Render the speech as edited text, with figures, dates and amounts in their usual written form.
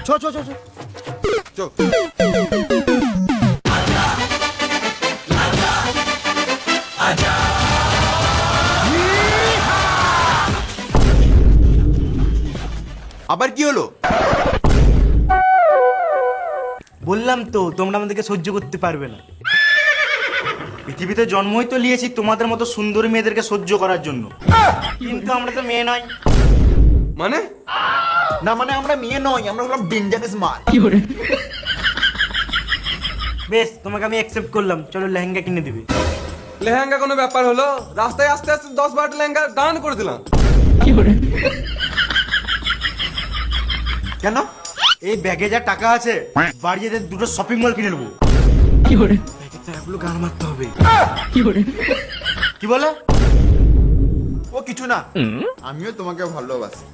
চো চো চো চো চো। আবার কি হলো? বললাম তো তোমরা আমাদেরকে সহ্য করতে পারবে না। পৃথিবীতে জন্মই তো নিয়েছি তোমাদের মতো সুন্দরী মেয়েদেরকে সহ্য করার জন্য, কিন্তু আমরা তো মেয়ে নয়। মানে না মানে আমরা মেয়ে নই, আমরা হলাম ডেঞ্জারাস মাল। বেশ, তোমাকে আমি অ্যাকসেপ্ট করলাম, চলো লেহেঙ্গা কিনে দিবি। লেহেঙ্গা কোনো ব্যাপার হলো? রাস্তায় আস্তে আস্তে 10-12টা লেহেঙ্গা দান করে দিলাম। কেন? এই ব্যাগে যা টাকা আছে বাড়ি যেতে দুটো শপিং মল কিনে নেবো। এগুলো গান মারতে হবে। কি বলে? ও কিছু না, আমিও তোমাকে ভালোবাসি।